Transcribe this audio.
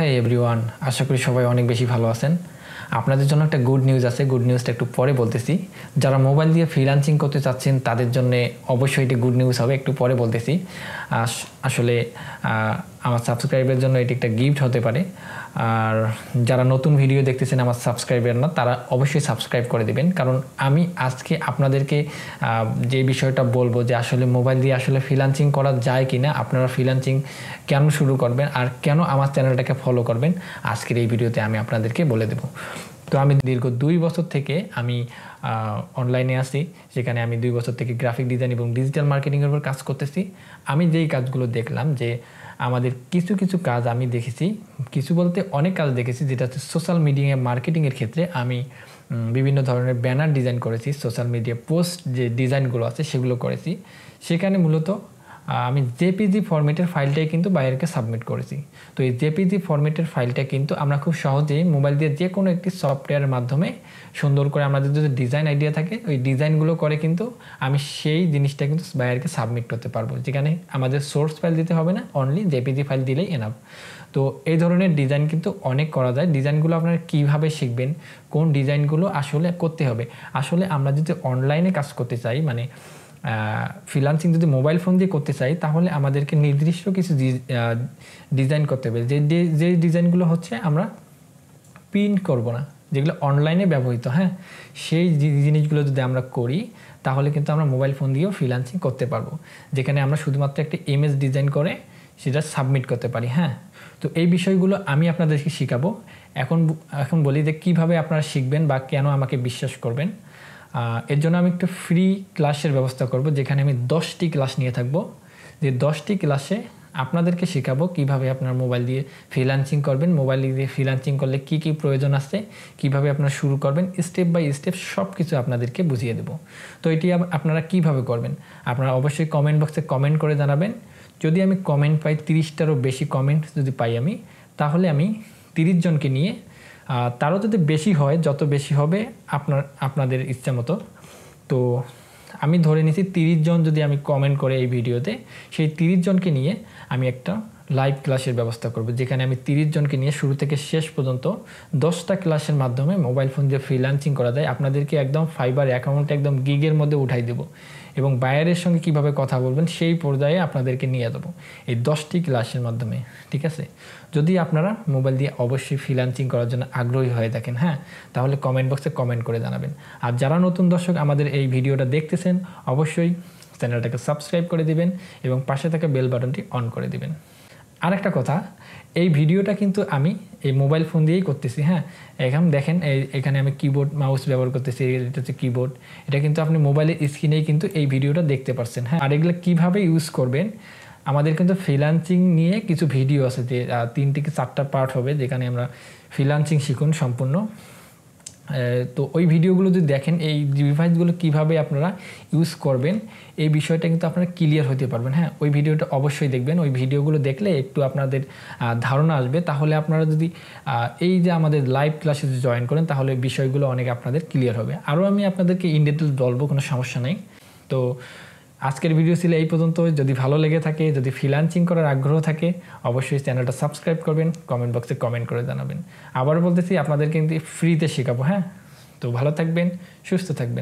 হ্যাঁ এভরিওয়ান, আশা করি সবাই অনেক বেশি ভালো আছেন। আপনাদের জন্য একটা গুড নিউজ আছে। গুড নিউজটা একটু পরে বলতেছি। যারা মোবাইল দিয়ে ফ্রিল্যান্সিং করতে চাচ্ছেন তাদের জন্য অবশ্যই এটি গুড নিউজ হবে, একটু পরে বলতেছি। আসলে আমার সাবস্ক্রাইবের জন্য এটি একটা গিফট হতে পারে। আর যারা নতুন ভিডিও দেখতেছেন আমার সাবস্ক্রাইবার না, তারা অবশ্যই সাবস্ক্রাইব করে দিবেন, কারণ আমি আজকে আপনাদেরকে যে বিষয়টা বলবো যে আসলে মোবাইল দিয়ে আসলে ফ্রিল্যান্সিং করা যায় কি না, আপনারা ফ্রিল্যান্সিং কেন শুরু করবেন আর কেন আমার চ্যানেলটাকে ফলো করবেন, আজকের এই ভিডিওতে আমি আপনাদেরকে বলে দেব। তো আমি দীর্ঘ 2 বছর থেকে আমি অনলাইনে আছি, যেখানে আমি 2 বছর থেকে গ্রাফিক ডিজাইন এবং ডিজিটাল মার্কেটিংয়ের উপর কাজ করতেছি। আমি যেই কাজগুলো দেখলাম যে আমাদের কিছু কিছু কাজ আমি দেখেছি, কিছু বলতে অনেক কাজ দেখেছি, যেটা হচ্ছে সোশ্যাল মিডিয়া মার্কেটিংয়ের ক্ষেত্রে আমি বিভিন্ন ধরনের ব্যানার ডিজাইন করেছি। সোশ্যাল মিডিয়া পোস্ট যে ডিজাইনগুলো আছে সেগুলো করেছি। সেখানে মূলত আমি জেপিজি ফরম্যাটের ফাইলটাই কিন্তু বাইরেকে সাবমিট করেছি। তো এই জেপিজি ফরম্যাটের ফাইলটা কিন্তু আমরা খুব সহজেই মোবাইল দিয়ে যে কোনো একটি সফটওয়্যারের মাধ্যমে সুন্দর করে আমাদের যদি ডিজাইন আইডিয়া থাকে ওই ডিজাইনগুলো করে কিন্তু আমি সেই জিনিসটা কিন্তু বাইরেকে সাবমিট করতে পারবো, যেখানে আমাদের সোর্স ফাইল দিতে হবে না, অনলি জেপিজি ফাইল দিলেই এনাফ। তো এই ধরনের ডিজাইন কিন্তু অনেক করা যায়। ডিজাইনগুলো আপনারা কীভাবে শিখবেন, কোন ডিজাইনগুলো আসলে করতে হবে। আসলে আমরা যদি অনলাইনে কাজ করতে চাই, মানে ফ্রিল্যান্সিং যদি মোবাইল ফোন দিয়ে করতে চাই, তাহলে আমাদেরকে নির্দিষ্ট কিছু ডিজাইন করতে হবে। যে ডিজাইনগুলো হচ্ছে আমরা প্রিন্ট করব না, যেগুলো অনলাইনে ব্যবহৃত, হ্যাঁ, সেই জিনিসগুলো যদি আমরা করি তাহলে কিন্তু আমরা মোবাইল ফোন দিয়েও ফ্রিল্যান্সিং করতে পারবো, যেখানে আমরা শুধুমাত্র একটা ইমেজ ডিজাইন করে সেটা সাবমিট করতে পারি। হ্যাঁ, তো এই বিষয়গুলো আমি আপনাদেরকে শেখাবো। এখন বলি যে কীভাবে আপনারা শিখবেন বা কেন আমাকে বিশ্বাস করবেন। এর জন্য আমি একটু ফ্রি ক্লাসের ব্যবস্থা করব, যেখানে আমি 10টি ক্লাস নিয়ে থাকব। যে 10টি ক্লাসে আপনাদেরকে শেখাবো কীভাবে আপনার মোবাইল দিয়ে ফ্রিল্যান্সিং করবেন, মোবাইল দিয়ে ফ্রিল্যান্সিং করলে কী কী প্রয়োজন আছে, কীভাবে আপনারা শুরু করবেন, স্টেপ বাই স্টেপ সব কিছু আপনাদেরকে বুঝিয়ে দেব। তো এটি আপনারা কীভাবে করবেন আপনারা অবশ্যই কমেন্ট বক্সে কমেন্ট করে জানাবেন। যদি আমি কমেন্ট পাই 30টারও বেশি কমেন্ট যদি পাই আমি, তাহলে আমি 30 জনকে নিয়ে, তারও যদি বেশি হয়, যত বেশি হবে আপনাদের ইচ্ছা মতো, তো আমি ধরে নিছি 30 জন যদি আমি কমেন্ট করে এই ভিডিওতে, সেই 30 জনকে নিয়ে আমি একটা লাইভ ক্লাসের ব্যবস্থা করব, যেখানে আমি 30 জনকে নিয়ে শুরু থেকে শেষ পর্যন্ত 10টা ক্লাসের মাধ্যমে মোবাইল ফোন দিয়ে ফ্রিল্যান্সিং করা যায় আপনাদেরকে একদম ফাইবার অ্যাকাউন্টে একদম গিগের মধ্যে উঠাই দেবো, এবং বায়ারের সঙ্গে কিভাবে কথা বলবেন সেই পর্যায়ে আপনাদেরকে নিয়ে দেবো এই 10টি ক্লাসের মাধ্যমে। ঠিক আছে, যদি আপনারা মোবাইল দিয়ে অবশ্যই ফ্রিল্যান্সিং করার জন্য আগ্রহী হয়ে থাকেন, হ্যাঁ, তাহলে কমেন্ট বক্সে কমেন্ট করে জানাবেন। আর যারা নতুন দর্শক আমাদের এই ভিডিওটা দেখতেছেন, অবশ্যই চ্যানেলটাকে সাবস্ক্রাইব করে দিবেন এবং পাশে থাকা বেল বাটনটি অন করে দিবেন। আর একটা কথা, এই ভিডিওটা কিন্তু আমি এই মোবাইল ফোন দিয়েই করতেছি। হ্যাঁ, এখন দেখেন এখানে আমি কিবোর্ড মাউস ব্যবহার করতেছি, এটা হচ্ছে কিবোর্ড। এটা কিন্তু আপনি মোবাইলের স্ক্রিনেই কিন্তু এই ভিডিওটা দেখতে পাচ্ছেন। হ্যাঁ, আর এগুলো কীভাবে ইউজ করবেন, আমাদের কিন্তু ফ্রিল্যান্সিং নিয়ে কিছু ভিডিও আছে, যে 3 থেকে 4টা পার্ট হবে, যেখানে আমরা ফ্রিল্যান্সিং শিখুন সম্পূর্ণ। তো ওই ভিডিওগুলো যদি দেখেন, এই ডিভাইসগুলো কীভাবে আপনারা ইউজ করবেন এই বিষয়টা কিন্তু আপনারা ক্লিয়ার হতে পারবেন। হ্যাঁ, ওই ভিডিওটা অবশ্যই দেখবেন। ওই ভিডিওগুলো দেখলে একটু আপনাদের ধারণা আসবে। তাহলে আপনারা যদি এই যে আমাদের লাইভ ক্লাসে যদি জয়েন করেন, তাহলে বিষয়গুলো অনেক আপনাদের ক্লিয়ার হবে। আরও আমি আপনাদেরকে ইন ডিটেল বলবো, কোনো সমস্যা নেই। তো আজকের ভিডিও ছিল এই পর্যন্ত। যদি ভালো লেগে থাকে, যদি ফ্রিল্যান্সিং করার আগ্রহ থাকে, অবশ্যই চ্যানেলটা সাবস্ক্রাইব করবেন, কমেন্ট বক্সে কমেন্ট করে জানাবেন। আবারও বলতেছি, আপনাদেরকে কিন্তু ফ্রিতে শেখাবো। হ্যাঁ, তো ভালো থাকবেন, সুস্থ থাকবেন।